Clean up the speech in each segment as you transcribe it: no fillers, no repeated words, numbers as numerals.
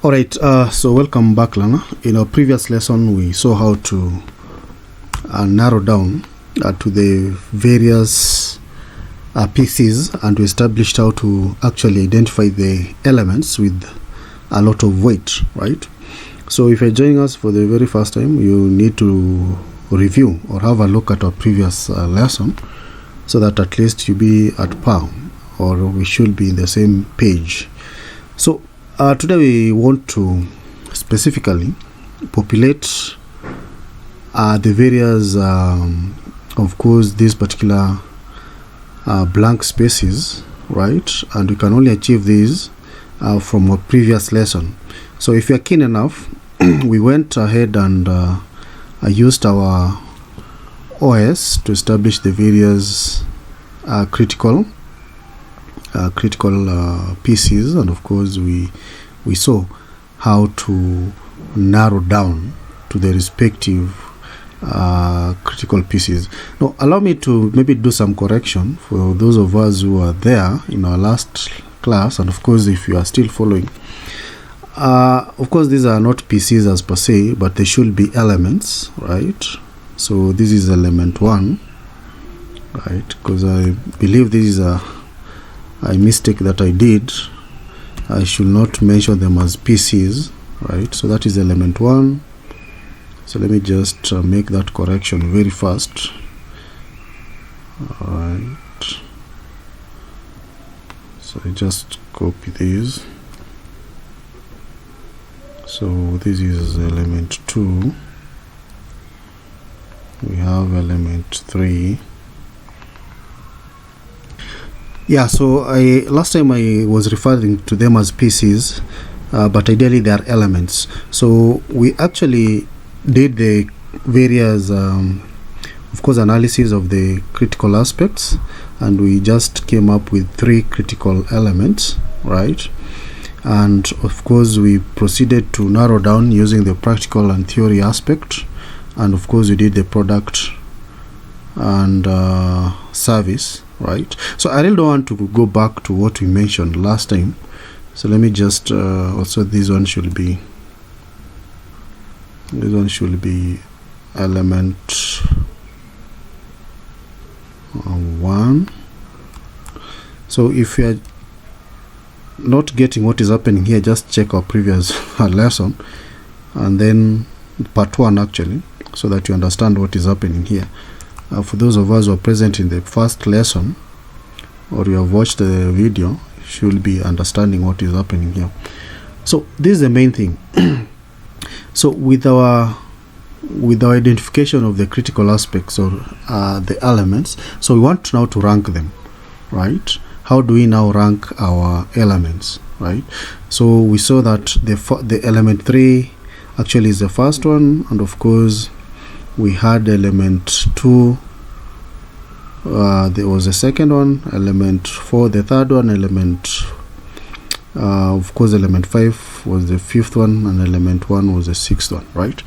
Alright, so welcome back, learner. In our previous lesson, we saw how to narrow down to the various pieces, and we established how to actually identify the elements with a lot of weight, right? So if you're joining us for the very first time, you need to review or have a look at our previous lesson so that at least you be at par, or we should be in the same page. So today we want to specifically populate the various, of course, these particular blank spaces, right? And we can only achieve these from our previous lesson. So if you're keen enough, we went ahead and used our OS to establish the various critical pieces, and of course we saw how to narrow down to the respective critical pieces. Now allow me to maybe do some correction for those of us who are there in our last class, and of course if you are still following. Of course these are not pieces as per se, but they should be elements, right? So this is element 1, right? Because I believe this is a mistake that I did. I should not mention them as pieces, right? So that is element 1. So let me just make that correction very fast. All right. So I just copy these. So this is element 2. We have element 3. Yeah, so last time I was referring to them as pieces, but ideally they are elements. So we actually did the various, of course, analysis of the critical aspects, and we just came up with 3 critical elements, right? And of course we proceeded to narrow down using the practical and theory aspect, and of course we did the product and service, right? So I really don't want to go back to what we mentioned last time, so let me just also this one should be element 1. So if you are not getting what is happening here, just check our previous lesson and then part 1 actually, so that you understand what is happening here. For those of us who are present in the first lesson, or you have watched the video, you should be understanding what is happening here. So this is the main thing. So with our identification of the critical aspects, or the elements, so we want now to rank them, right? How do we now rank our elements, right? So we saw that the element 3 actually is the first one, and of course we had element 2, there was the second one, element 4 the third one, element of course element 5 was the 5th one, and element 1 was the 6th one, right?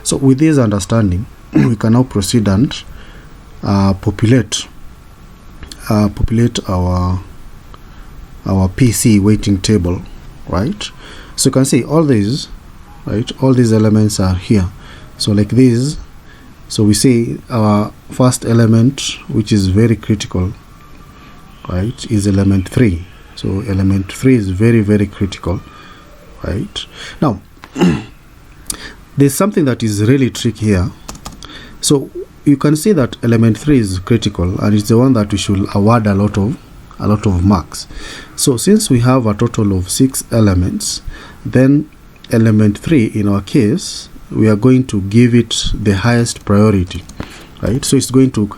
So with this understanding, we can now proceed and populate our PC weighting table, right? So you can see all these, right? All these elements are here. So like this, so we say our first element, which is very critical, right, is element 3. So element 3 is very, very critical, right? Now there's something that is really tricky here. So you can see that element 3 is critical, and it's the one that we should award a lot of marks. So since we have a total of 6 elements, then element 3 in our case, we are going to give it the highest priority, right? So it's going to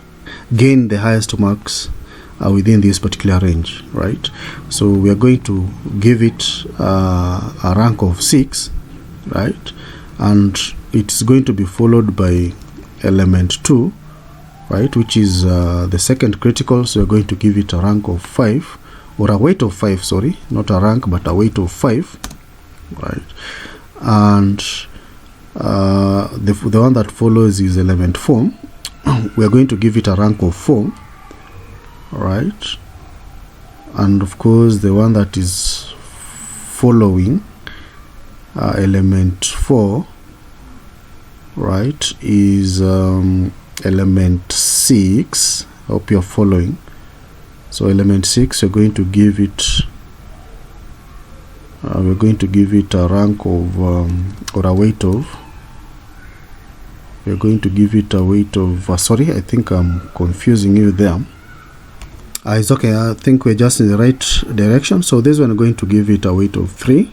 gain the highest marks within this particular range, right? So we are going to give it a rank of 6, right? And it's going to be followed by element 2, right, which is the second critical. So we're going to give it a rank of 5, or a weight of 5, sorry, not a rank but a weight of 5, right? And the one that follows is element 4. We are going to give it a rank of 4, right? And of course the one that is following element 4, right, is element 6. I hope you're following. So element 6, we're going to give it a rank of or a weight of, we're going to give it a weight of sorry, I think I'm confusing you there. It's okay, I think we're just in the right direction. So this one, I'm going to give it a weight of 3,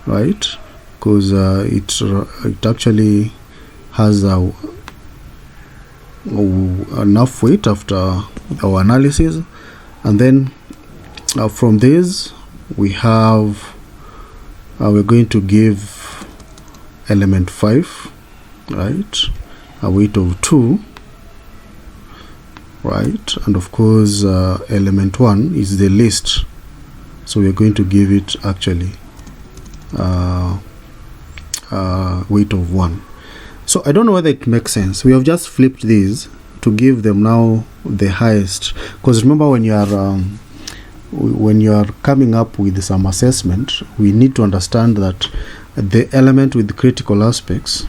right, because it actually has enough weight after our analysis. And then from this we have we're going to give element 5, right, a weight of 2, right, and of course element 1 is the least, so we're going to give it actually weight of 1. So I don't know whether it makes sense. We have just flipped these to give them now the highest, because remember, when you are coming up with some assessment, we need to understand that the element with critical aspects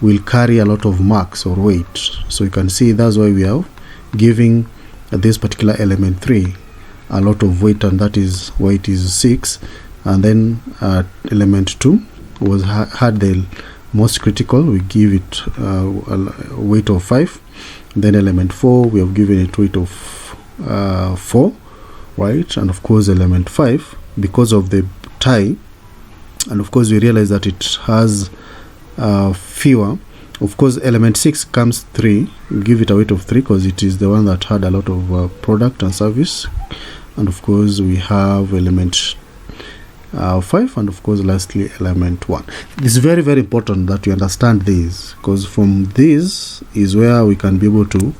will carry a lot of marks or weight. So you can see that's why we are giving this particular element 3 a lot of weight, and that is why it is 6. And then element 2 had the most critical, we give it a weight of 5. Then element 4, we have given it weight of 4, right, and of course element 5, because of the tie, and of course we realize that it has fewer. Of course element 6 comes 3, we give it a weight of 3 because it is the one that had a lot of product and service. And of course we have element 5, and of course lastly element 1. It's very, very important that you understand this, because from this is where we can be able to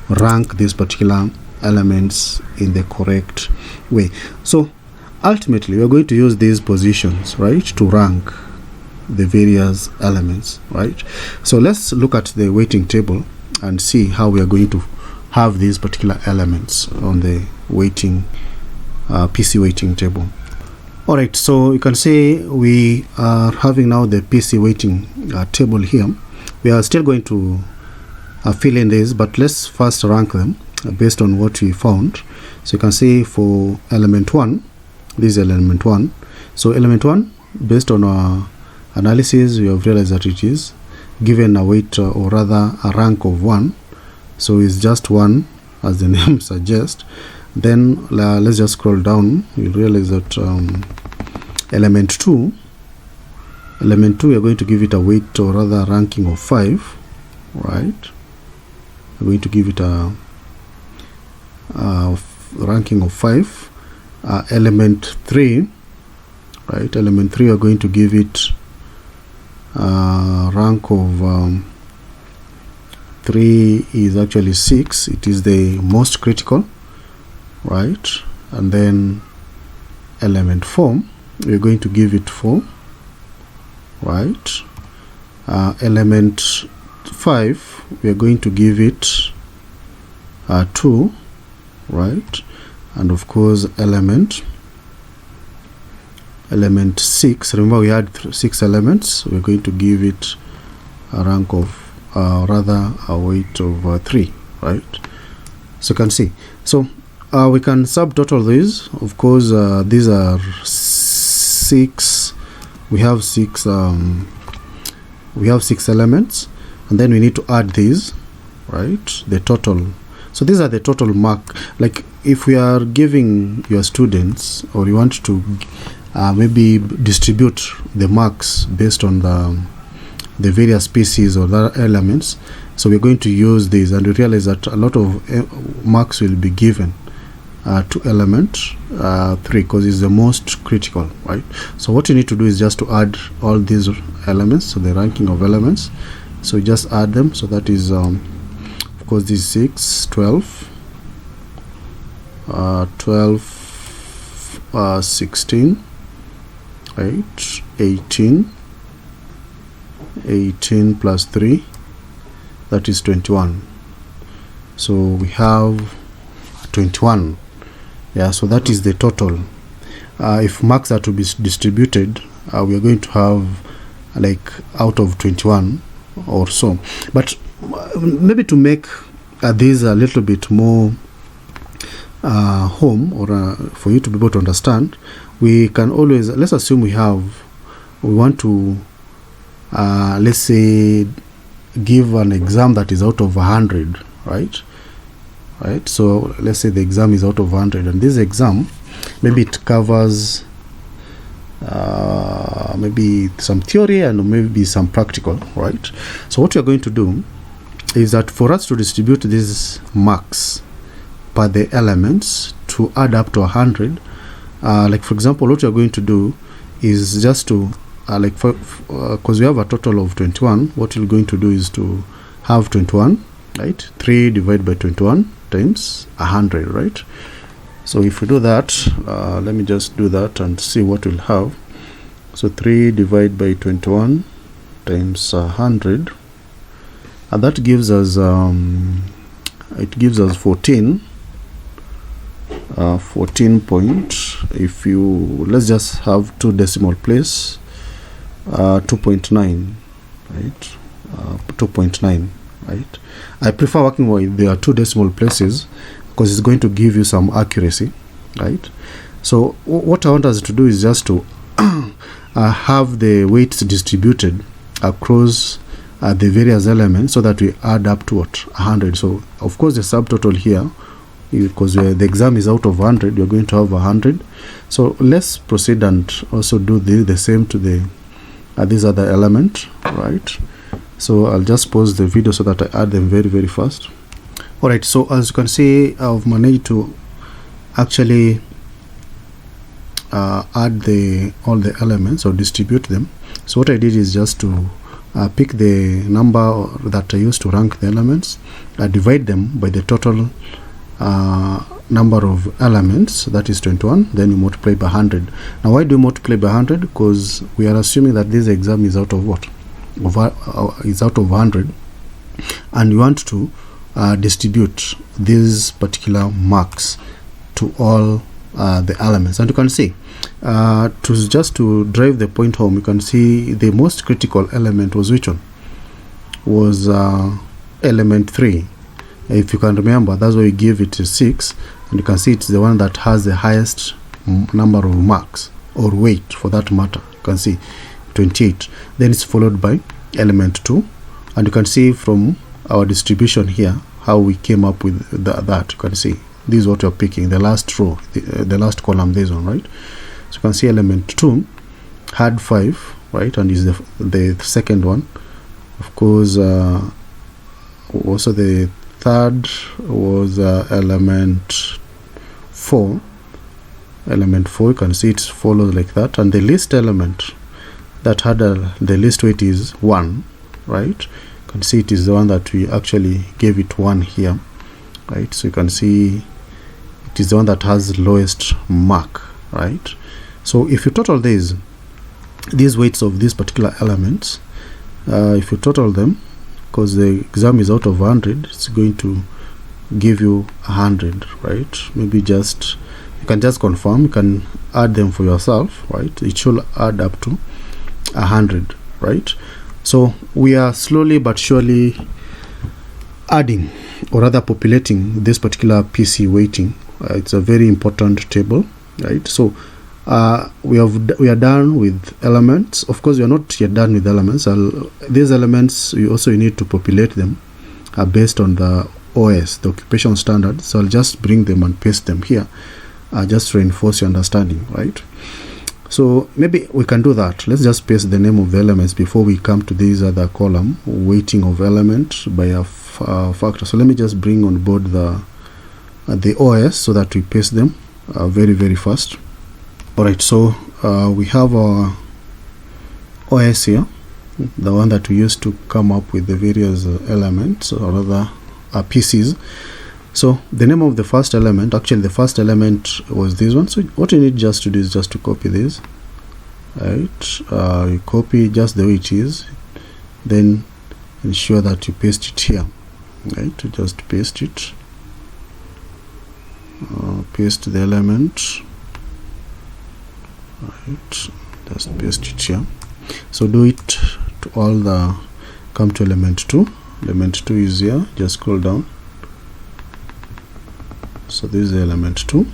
rank these particular elements in the correct way. So ultimately we are going to use these positions, right, to rank the various elements, right. So let's look at the weighting table and see how we are going to have these particular elements on the weighting PC weighting table. All right, so you can see we are having now the PC weighting table here. We are still going to fill in this, but let's first rank them based on what we found. So you can see for element 1, this is element 1. So element 1, based on our analysis, we have realized that it is given a weight or rather a rank of 1. So it's just 1, as the name suggests. Then let's just scroll down. You realize that element 2, we are going to give it a weight or rather ranking of 5, right. We're going to give it a ranking of 5. Element 3, right, element 3, we are going to give it rank of 3 is actually 6. It is the most critical, right. And then element 4, we're going to give it 4, right. Element 5, we are going to give it 2, right. And of course element 6, remember we had 6 elements, we're going to give it a rank of rather a weight of 3, right. So you can see, so we can subtotal these. Of course these are 6, we have 6 elements, and then we need to add these, right, the total. So these are the total mark. Like if we are giving your students, or you want to maybe distribute the marks based on the various species or the elements, so we're going to use these, and we realize that a lot of marks will be given to element 3 because it's the most critical, right. So what you need to do is just to add all these elements, so the ranking of elements, so you just add them. So that is of course this 6, 12, 16, right, 18 plus 3, that is 21. So we have 21. Yeah, so that is the total. If marks are to be distributed, we are going to have like out of 21 or so. But maybe to make this a little bit more home, or for you to be able to understand, we can always, let's assume we want to let's say give an exam that is out of 100, right? So let's say the exam is out of 100, and this exam, maybe it covers maybe some theory and maybe some practical, right? So what we are going to do is that for us to distribute these marks per the elements to add up to 100, like for example, what we are going to do is just to like because we have a total of 21, what we're going to do is to have 21, right? 3 divided by 21 times 100, right? So if we do that, let me just do that and see what we'll have. So 3 divided by 21 times 100, and that gives us it gives us 14 point, if you, let's just have 2 decimal place, 2.9, right? 2.9, right? I prefer working with there are 2 decimal places because it's going to give you some accuracy, right? So what I want us to do is just to have the weights distributed across the various elements so that we add up to what, 100. So of course the subtotal here, because the exam is out of 100, you're going to have 100. So let's proceed and also do the same to the these other element, right? So I'll just pause the video so that I add them very, very fast. All right, so as you can see, I've managed to actually add all the elements or distribute them. So what I did is just to pick the number that I used to rank the elements, divide them by the total number of elements, that is 21, then you multiply by 100. Now why do you multiply by 100? Because we are assuming that this exam is out of what? Is out of 100, and you want to distribute these particular marks to all the elements. And you can see to drive the point home, you can see the most critical element was which one? Was element 3. If you can remember, that's why we give it a 6, and you can see it's the one that has the highest number of marks, or weight for that matter. You can see 28. Then it's followed by element 2, and you can see from our distribution here how we came up with that. You can see this is what you're picking, the last row, the last column, this one, right? So you can see element 2 had 5, right, and is the second one. Of course, also the third was element 4. Element 4, you can see it follows like that, and the least element that had the least weight is 1, right? You can see it is the one that we actually gave it 1 here, right? So you can see it is the one that has the lowest mark, right? So if you total these weights of these particular elements, if you total them, because the exam is out of 100, it's going to give you 100, right? Maybe just, you can just confirm, you can add them for yourself, right? It should add up to 100, right? So we are slowly but surely adding, or rather populating, this particular PC weighting. It's a very important table, right? So we are done with elements. Of course, we are not yet done with elements. These elements, you also need to populate them based on the OS, the occupational standard. So I'll just bring them and paste them here, just to reinforce your understanding, right? So maybe we can do that. Let's just paste the name of the elements before we come to this other column, weighting of element by a factor. So let me just bring on board the OS so that we paste them very, very fast. All right, so we have our OS here, the one that we used to come up with the various elements, or rather PCs. So the name of the first element, actually the first element was this one. So what you need just to do is just to copy this, right? You copy just the way it is, then ensure that you paste it here, right? You just paste it, paste the element, right? just paste it here. So do it to all the, come to element 2. Element 2 is here, just scroll down. So this is element 2.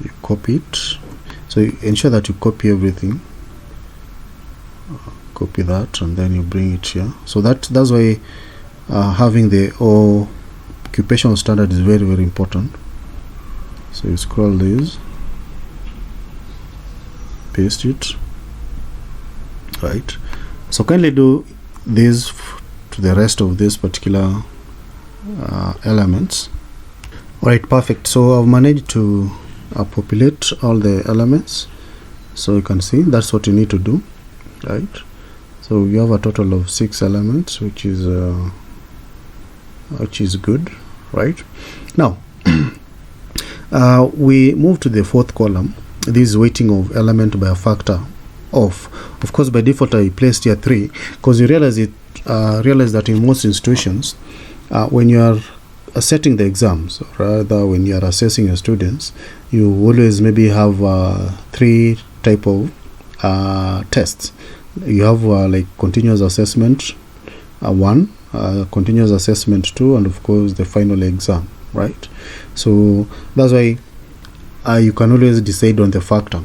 You copy it. So you ensure that you copy everything. Copy that, and then you bring it here. So that's why having the occupational standard is very, very important. So you scroll this, paste it, right? So kindly do this to the rest of this particular elements. All right, perfect. So I've managed to populate all the elements. So you can see that's what you need to do, right? So you have a total of 6 elements, which is good, right? Now we move to the 4th column. This is weighting of element by a factor of course by default I placed here 3, because you realize that in most institutions when you are setting the exams, or rather when you are assessing your students, you always maybe have 3 type of tests. You have like continuous assessment 1, continuous assessment 2, and of course the final exam, right? So that's why you can always decide on the factor.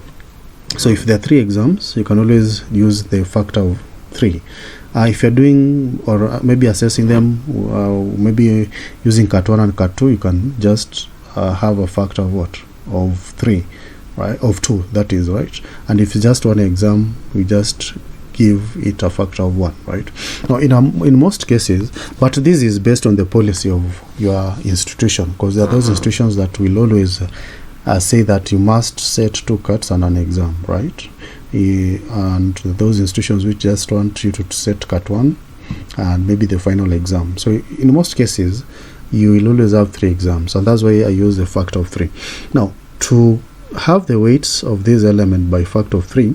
So if there are 3 exams, you can always use the factor of 3. If you're doing or maybe assessing them, maybe using cat 1 and cat 2, you can just have a factor of what? Of 3, right? Of 2, that is, right? And if it's just one exam, we just give it a factor of 1, right? Now in most cases, but this is based on the policy of your institution, because there are those institutions that will always say that you must set 2 cats and an exam, right? And those institutions which just want you to set cat 1 and maybe the final exam. So in most cases you will always have 3 exams, and that's why I use the factor of 3. Now to have the weights of this element by factor of 3,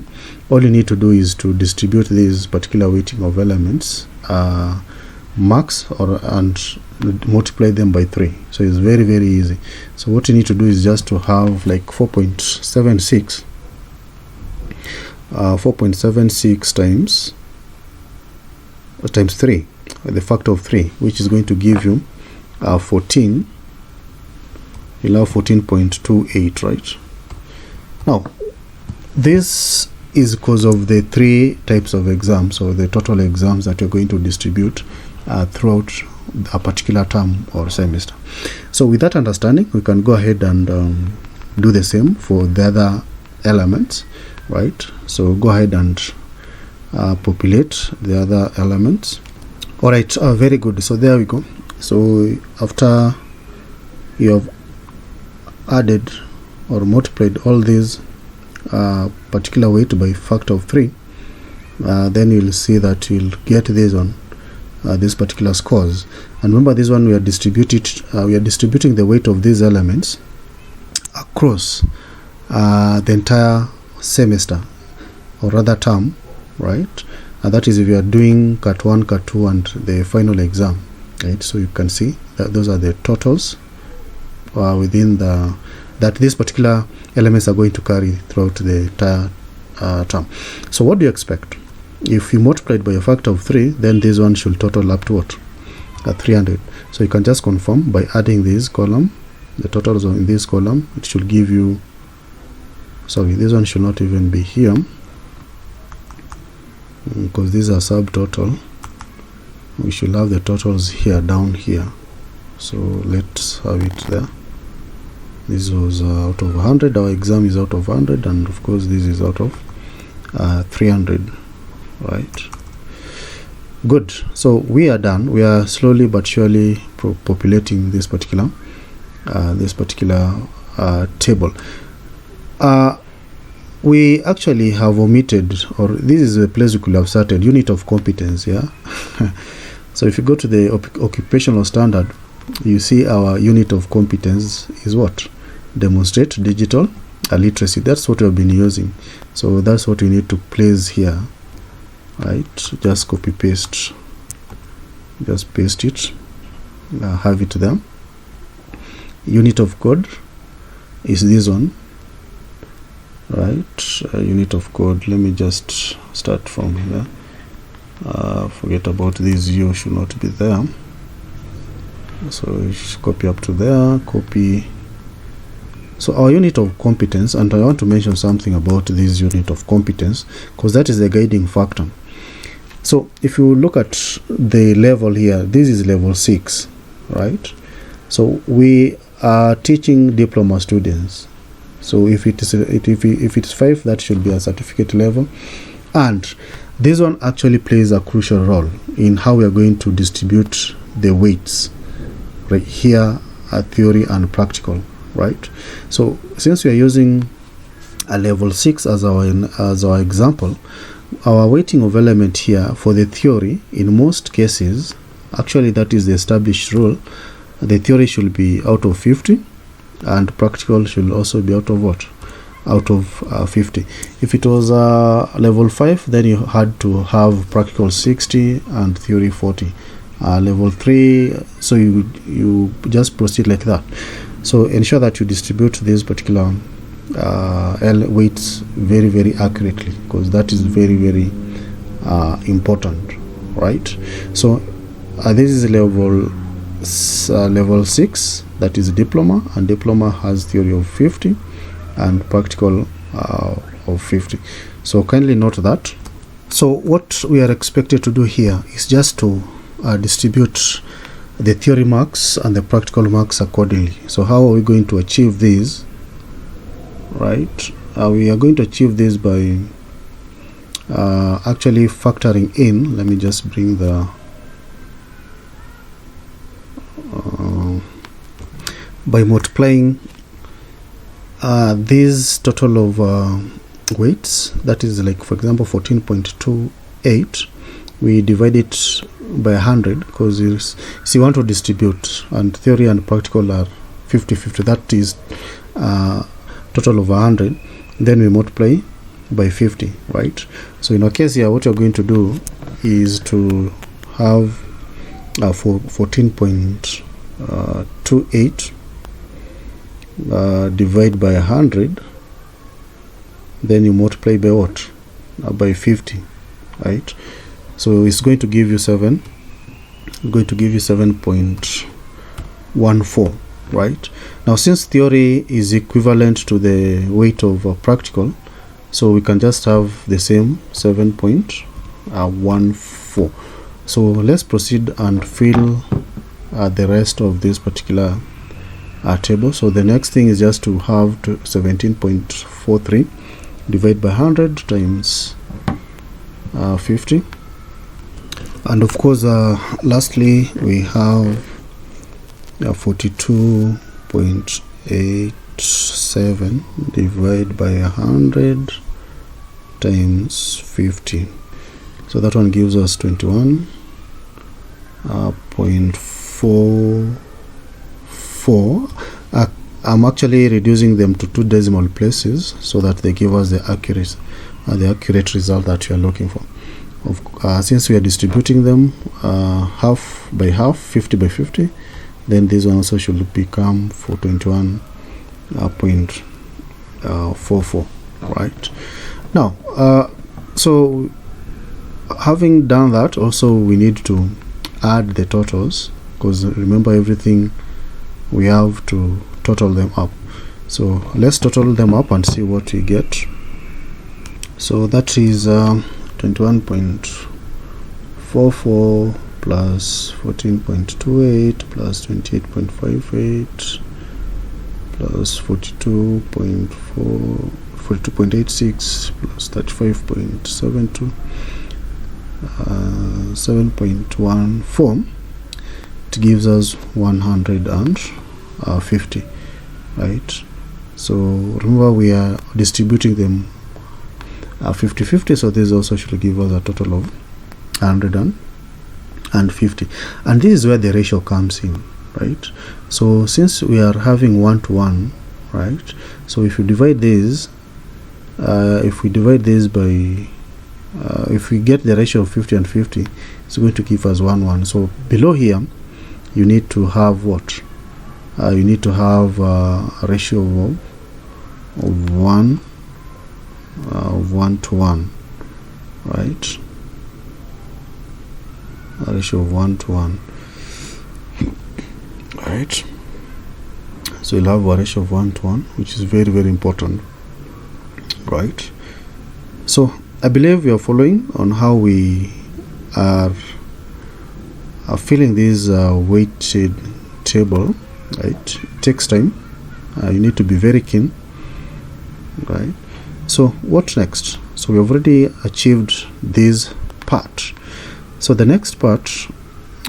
all you need to do is to distribute this particular weighting of elements max and multiply them by 3. So it's very, very easy. So what you need to do is just to have like 4.76 times 3, the factor of 3, which is going to give you 14. You'll have 14.28, right? Now this is because of the 3 types of exams, or the total exams that you're going to distribute throughout a particular term or semester. So with that understanding, we can go ahead and do the same for the other elements, right? So go ahead and populate the other elements. All right, very good. So there we go. So after you have added or multiplied all these particular weight by factor of 3, then you'll see that you'll get this on this particular scores. And remember, this one we are distributing the weight of these elements across the entire semester, or rather term, right? And that is if you are doing cat 1, cat 2, and the final exam, right? So you can see that those are the totals within that these particular elements are going to carry throughout the entire term. So what do you expect? If you multiply it by a factor of 3, then this one should total up to what? 300. So you can just confirm by adding this column, the totals in this column. It should give you, sorry, this one should not even be here, because these are subtotal. We should have the totals here, down here. So let's have it there. This was out of 100. Our exam is out of 100, and of course this is out of 300, right? Good. So we are done. We are slowly but surely populating this particular table. We actually have omitted, or this is a place we could have started, unit of competence. Yeah. So if you go to the occupational standard, you see our unit of competence is what? Demonstrate digital literacy. That's what we've been using. So that's what we need to place here, right? Just copy paste, just paste it, have it there. Unit of code is this one, right? Unit of code, let me just start from here. Forget about this, u should not be there, so copy up to there, copy. So our unit of competence, and I want to mention something about this unit of competence because that is the guiding factor. So if you look at the level here, this is level 6, right? So we are teaching diploma students. So if it is 5, that should be a certificate level, and this one actually plays a crucial role in how we are going to distribute the weights right here at theory and practical, right? So since we are using a level 6 as our example, our weighting of element here for the theory, in most cases, actually that is the established rule, the theory should be out of 50 and practical should also be out of what? Out of 50. If it was level 5, then you had to have practical 60 and theory 40. Level 3, so you just proceed like that. So ensure that you distribute this particular weights very, very accurately, because that is very, very important, right? So this is level 6, that is diploma, and diploma has theory of 50 and practical of 50. So kindly note that. So what we are expected to do here is just to distribute the theory marks and the practical marks accordingly. So how are we going to achieve this? Right, we are going to achieve this by actually factoring in. Let me just bring the by multiplying this total of weights, that is like, for example, 14.28, we divide it by 100, because you want to distribute, and theory and practical are 50-50, that is total of 100, then we multiply by 50, right? So in our case here, what you're going to do is to have 14.28 divide by 100, then you multiply by what? By 50, right? So it's going to give you 7.14, right? Now since theory is equivalent to the weight of practical, so we can just have the same 7.14. So let's proceed and fill the rest of this particular table. So the next thing is just to have 17.43 divided by 100 times 50, and of course lastly we have 42.87 divided by 100 times 50. So that one gives us 21.44. I'm actually reducing them to 2 decimal places so that they give us the accurate result that you are looking for. Since we are distributing them half by half, 50 by 50, then this one also should become 421.44, right? Now so having done that, also we need to add the totals, because remember, everything we have to total them up. So let's total them up and see what we get. So that is 21.44 plus 14.28 plus 28.58 plus 42.86 plus 35.72, 7.14. It gives us 150, right? So remember, we are distributing them 50-50, so this also should give us a total of 150, and this is where the ratio comes in, right? So since we are having 1-to-1, right, so if you divide this by if we get the ratio of 50 and 50, it's going to give us 1-1. So below here you need to have what? You need to have a ratio of 1 of 1 to 1, right? A ratio of 1 to 1, right? So you'll have a ratio of 1 to 1, which is very, very important, right? So I believe you are following on how we are filling this weighted table, right? It takes time. You need to be very keen, right? So what next? So we have already achieved this part. So the next part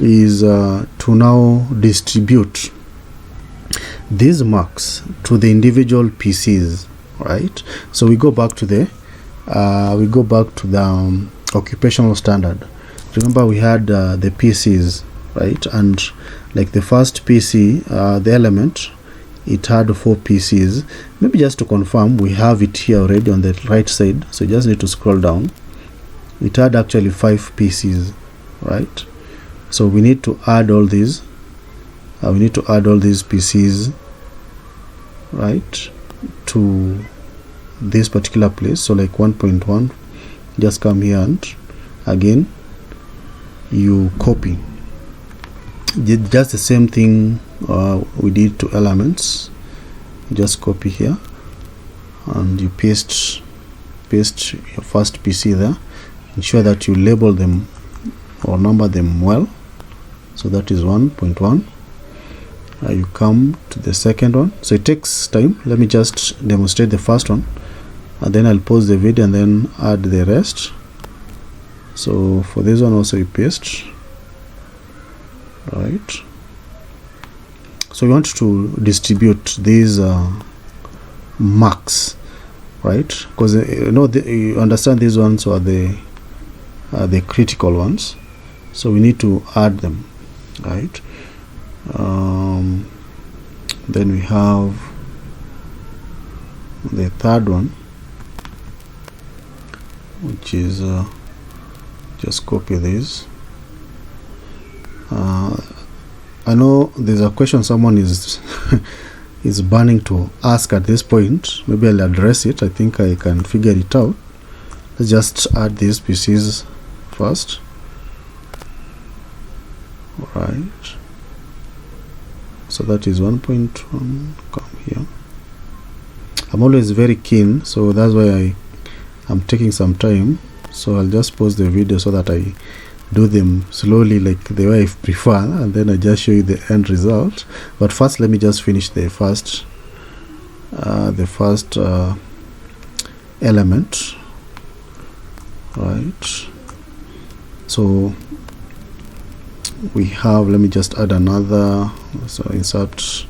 is to now distribute these marks to the individual PCs, right? So we go back to the occupational standard. Remember, we had the PCs, right? And like the first PC, the element, it had 4 PCs. Maybe just to confirm, we have it here already on the right side, so you just need to scroll down. It had actually 5 PCs, right? So we need to add all these. We need to add all these PCs, right, to this particular place. So like 1.1, just come here and again you copy. Just the same thing we did to elements. Just copy here and you paste your first PC there. Ensure that you label them or number them well. So that is 1.1. You come to the second one. So it takes time. Let me just demonstrate the first one, and then I'll pause the video and then add the rest. So for this one also you paste, right? So you want to distribute these marks, right? Because you understand these ones are the critical ones, so we need to add them, right? Then we have the third one, which is just copy this. I know there's a question someone is is burning to ask at this point. Maybe I'll address it. I think I can figure it out. Let's just add these PCs first. Right. So that is 1.1. Come here. I'm always very keen, so that's why I'm taking some time. So I'll just pause the video so that I do them slowly, like the way I prefer, and then I just show you the end result. But first, let me just finish the first element, right? So we have, let me just add another, so insert,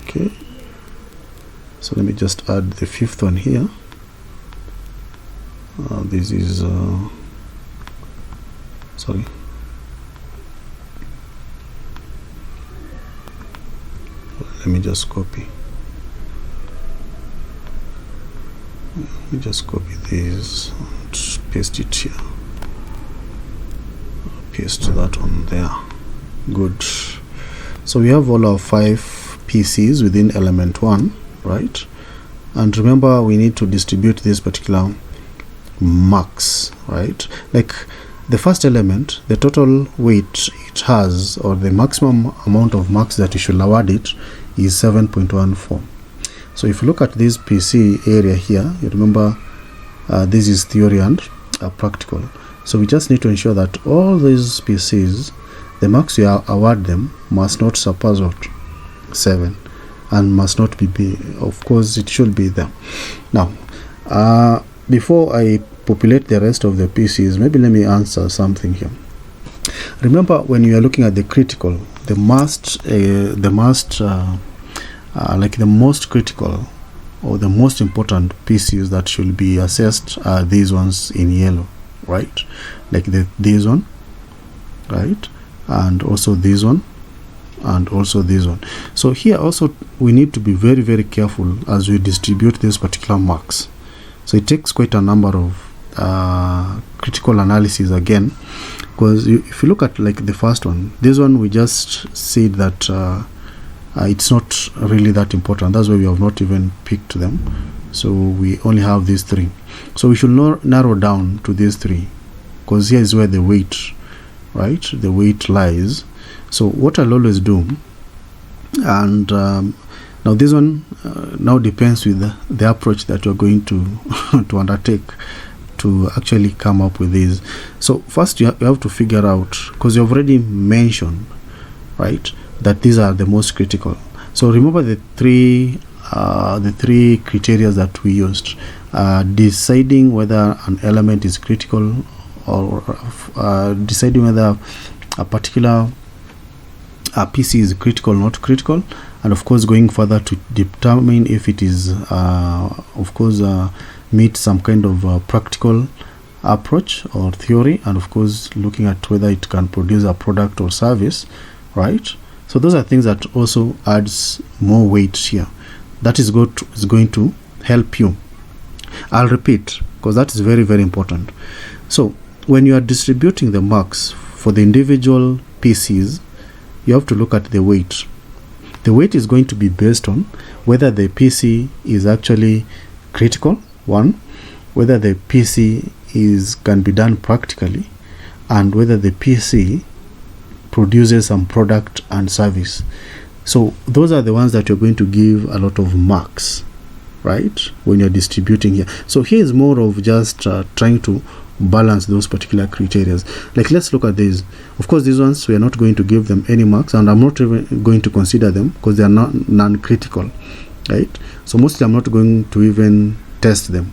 okay, so let me just add the 5th one here. This is sorry, let me just copy this and paste it here. Paste that one there. Good. So we have all our 5 PCs within element 1, right? And remember, we need to distribute this particular marks, right? Like the first element, the total weight it has, or the maximum amount of marks that you should award it, is 7.14. So if you look at this PC area here, you remember this is theory and practical. So we just need to ensure that all these PCs, the marks we award them must not surpass 7 and must not be of course it should be there. Now before I populate the rest of the PCs, maybe let me answer something here. Remember, when you are looking at the critical, the most critical or the most important PCs that should be assessed are these ones in yellow, right? Like this one, right? And also this one, and also this one. So here also we need to be very, very careful as we distribute these particular marks. So it takes quite a number of critical analysis again, because if you look at like the first one, this one we just said that it's not really that important. That's why we have not even picked them. So we only have these 3. So we should narrow down to these 3, because here is where the weight, right, the weight lies. So what I'll always do, and now this one now depends with the approach that you're going to to undertake to actually come up with this. So first you have to figure out, because you've already mentioned, right, that these are the most critical. So remember the three criteria that we used, deciding whether an element is critical, or deciding whether a particular PC is critical or not critical, and of course going further to determine if it is of course meet some kind of practical approach or theory, and of course looking at whether it can produce a product or service, right? So those are things that also adds more weight here. That is going to help you. I'll repeat, because that is very, very important. So when you are distributing the marks for the individual PCs, you have to look at the weight. The weight is going to be based on whether the PC is actually critical, one, whether the PC can be done practically, and whether the PC produces some product and service. So those are the ones that you're going to give a lot of marks, right, when you're distributing here. So here is more of just trying to balance those particular criteria. Like, let's look at these. Of course, these ones we are not going to give them any marks, and I'm not even going to consider them because they are not non-critical, right? So mostly I'm not going to even test them.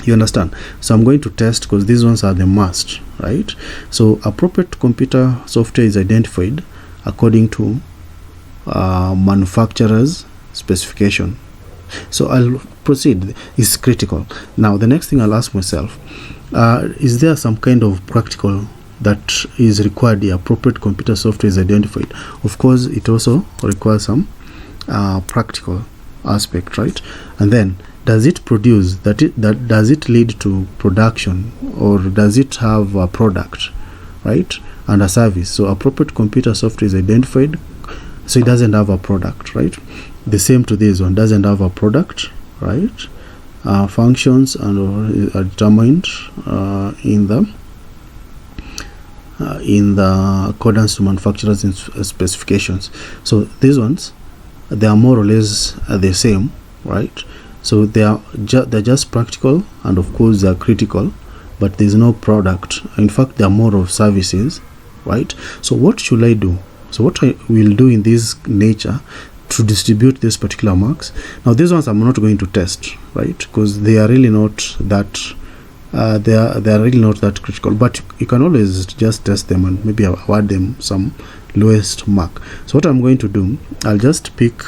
You understand? So I'm going to test because these ones are the must, right? So appropriate computer software is identified according to manufacturer's specification. So I'll proceed. Is critical. Now the next thing I'll ask myself, is there some kind of practical that is required? The appropriate computer software is identified. Of course, it also requires some practical aspect, right? And then, does it produce does it lead to production, or does it have a product, right, and a service? So appropriate computer software is identified, so it doesn't have a product, right? The same to this one, doesn't have a product, right? Functions and are determined in the accordance to manufacturer's specifications. So these ones, they are more or less the same, right? So they're just practical, and of course they are critical, but there's no product. In fact, they are more of services, right? So what should I do? So what I will do in this nature to distribute these particular marks. Now these ones I'm not going to test, right, because they are really not that they are really not that critical, but you can always just test them and maybe award them some lowest mark. So what I'm going to do, I'll just pick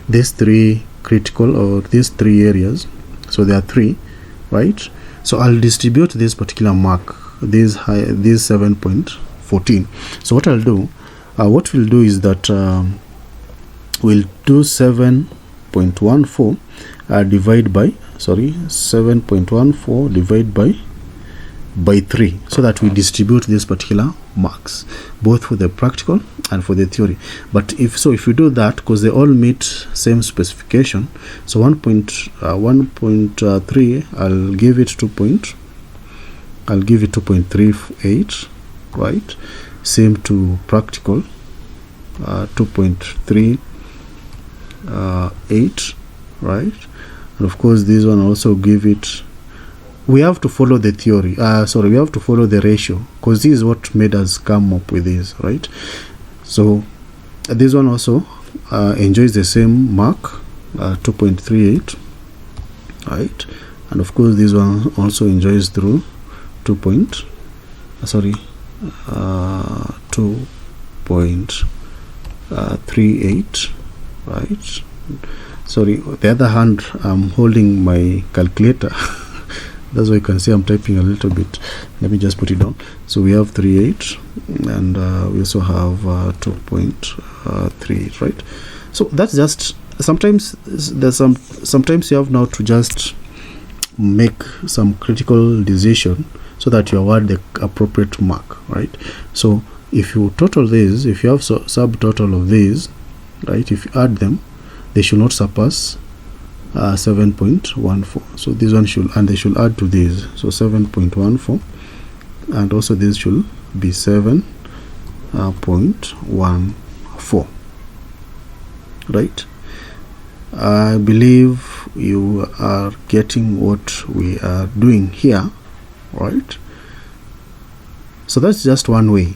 these 3 critical, or these 3 areas. So there are 3, right? So I'll distribute this particular mark, this 7.14. So what I'll do, what we'll do is that we'll do 7.14 divide by 7.14 divide by 3, so that we distribute this particular marks both for the practical and for the theory. But if you do that, because they all meet same specification, so 1.3 I'll give it 2.38, right? Same to practical, 2.38, right? And of course this one also give it, we have to follow the theory, we have to follow the ratio, because this is what made us come up with this, right? So this one also enjoys the same mark, 2.38, right? And of course this one also enjoys through 2.38, right? Sorry, the other hand I'm holding my calculator. That's why you can see I'm typing a little bit. Let me just put it down. So we have 38, and we also have 2.38, right? So that's just, sometimes you have now to just make some critical decision so that you award the appropriate mark, right? So if you total these, if you have subtotal of these, right, if you add them, they should not surpass 7.14. So this one should, and they should add to this, so 7.14, and also this should be 7.14. right? I believe you are getting what we are doing here, right? So that's just one way.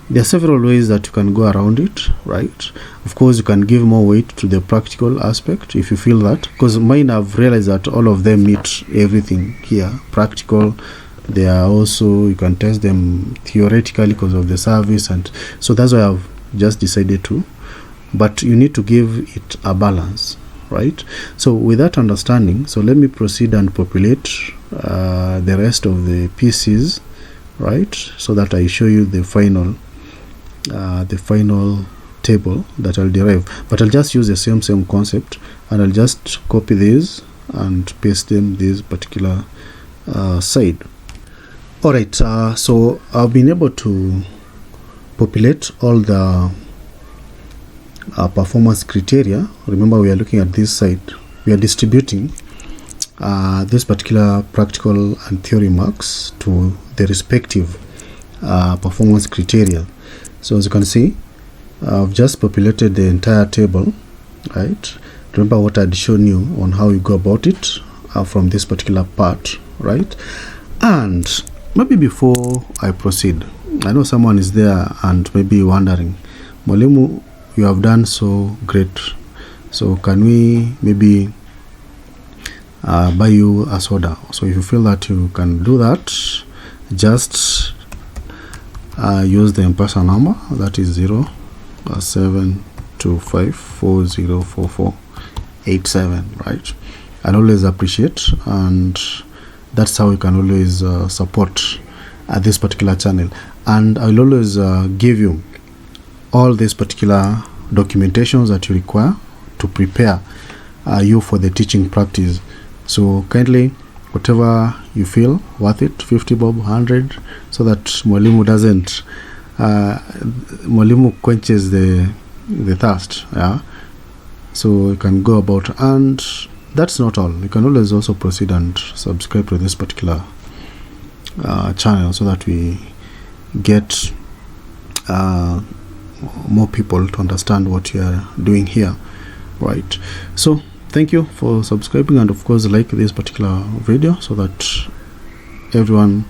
There are several ways that you can go around it, right? Of course, you can give more weight to the practical aspect if you feel that, because mine, I've realized that all of them meet everything here. Practical, they are also, you can test them theoretically because of the service, and so that's why I've just decided to, but you need to give it a balance, right? So with that understanding, so let me proceed and populate the rest of the pieces, right, so that I show you the final table that I'll derive. But I'll just use the same concept, and I'll just copy these and paste them this particular side. All right, so I've been able to populate all the performance criteria. Remember, we are looking at this side. We are distributing this particular practical and theory marks to the respective performance criteria. So as you can see, I've just populated the entire table, right? Remember what I'd shown you on how you go about it from this particular part, right? And maybe before I proceed, I know someone is there and maybe wondering, Mwalimu, you have done so great, so can we maybe buy you a soda? So if you feel that you can do that, just use the M-Pesa number, that is 0725404487, right? I'll always appreciate, and that's how you can always support this particular channel. And I'll always give you all these particular documentations that you require to prepare you for the teaching practice. So kindly, whatever you feel worth it, 50 bob, 100, so that Mwalimu doesn't Mwalimu quenches the thirst, yeah. So you can go about, and that's not all. You can always also proceed and subscribe to this particular channel, so that we get more people to understand what you are doing here, right? So thank you for subscribing, and of course like this particular video so that everyone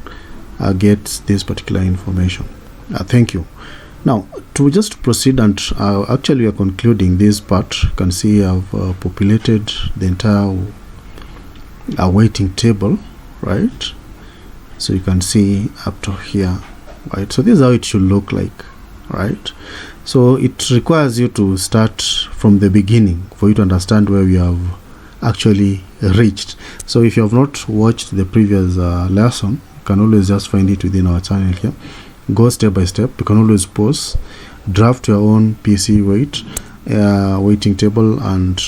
gets this particular information. Thank you. Now to just proceed, and actually we are concluding this part. You can see I've populated the entire weighting table, right? So you can see up to here, right? So this is how it should look like, right? So it requires you to start from the beginning for you to understand where we have actually reached. So if you have not watched the previous lesson, you can always just find it within our channel here. Go step by step. You can always pause, draft your own PC weighting table, and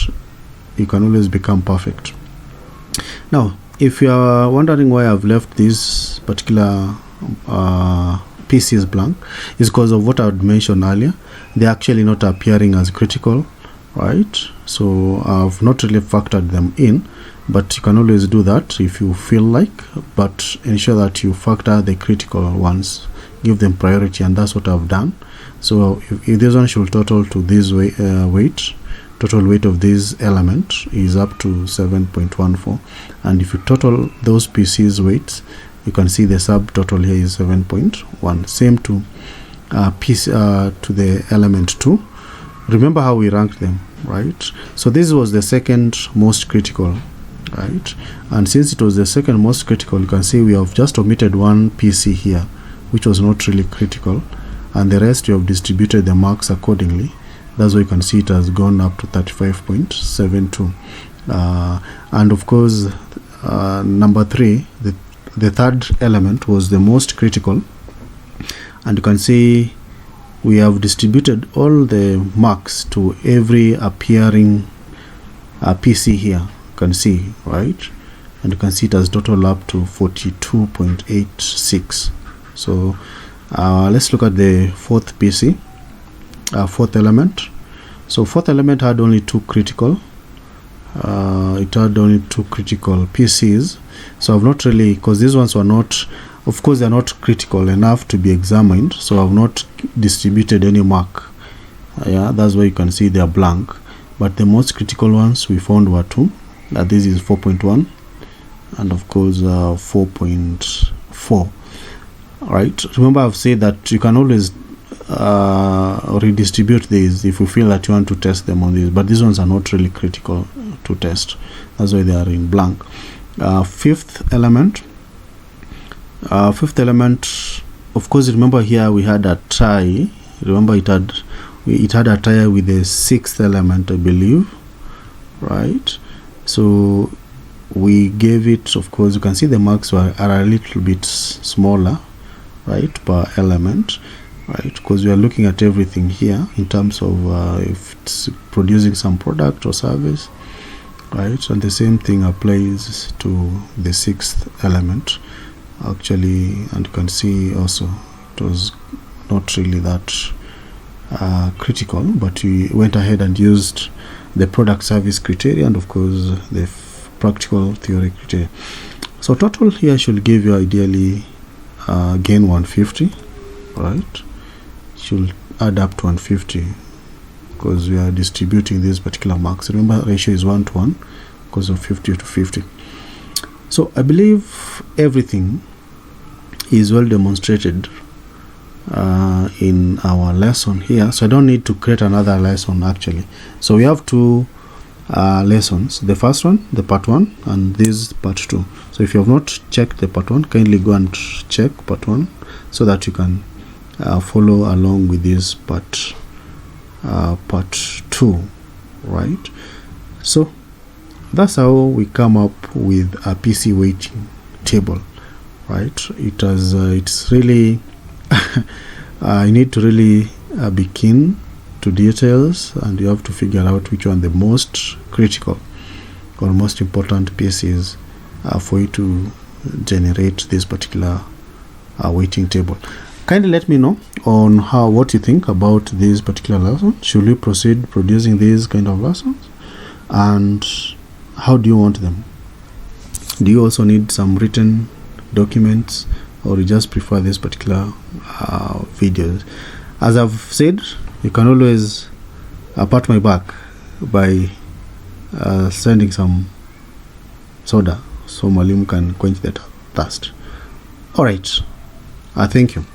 you can always become perfect. Now if you are wondering why I've left this particular PCs blank, is because of what I had mentioned earlier. They're actually not appearing as critical, right? So I've not really factored them in, but you can always do that if you feel like, but ensure that you factor the critical ones, give them priority, and that's what I've done. So if this one should total to this weight, total weight of this element is up to 7.14, and if you total those PCs weights, you can see the subtotal here is 7.1. Same to to the element 2. Remember how we ranked them, right? So this was the second most critical, right? And since it was the second most critical, you can see we have just omitted one PC here, which was not really critical, and the rest you have distributed the marks accordingly. That's why you can see it has gone up to 35.72. And of course, number 3, the third element was the most critical, and you can see we have distributed all the marks to every appearing PC here. You can see, right? And you can see it has total up to 42.86. So let's look at the fourth PC, fourth element. So fourth element had only 2 critical, it had only 2 critical PCs. So I've not really, because these ones were not, of course they're not critical enough to be examined, so I've not distributed any mark. Yeah, that's why you can see they are blank. But the most critical ones we found were 2. This is 4.1 and of course 4.4. Right, remember I've said that you can always redistribute these if you feel that you want to test them on these, but these ones are not really critical to test. That's why they are in blank. Fifth element, of course, remember here we had a tie. Remember it had a tie with the 6th element, I believe, right? So we gave it, of course, you can see the marks are a little bit smaller, right, per element, right, because we are looking at everything here in terms of if it's producing some product or service, right? And the same thing applies to the 6th element actually, and you can see also it was not really that critical, but we went ahead and used the product service criteria and of course the practical theory criteria. So total here should give you ideally gain 150, right? Should add up to 150 because we are distributing these particular marks. Remember, ratio is 1:1 because of 50 to 50. So I believe everything is well demonstrated in our lesson here, so I don't need to create another lesson actually. So we have 2 lessons, the first one, the part 1, and this part 2. So if you have not checked the part 1, kindly go and check part 1 so that you can follow along with this part 2, right? So that's how we come up with a PC weighting table, right? It's really you need to really be keen to details, and you have to figure out which one the most critical or most important pieces for you to generate this particular weighting table. Kindly let me know on what you think about this particular lesson. Should we proceed producing these kind of lessons, and how do you want them? Do you also need some written documents, or you just prefer this particular videos? As I've said, you can always pat my back by sending some soda so Mwalimu can quench that thirst. All right, thank you.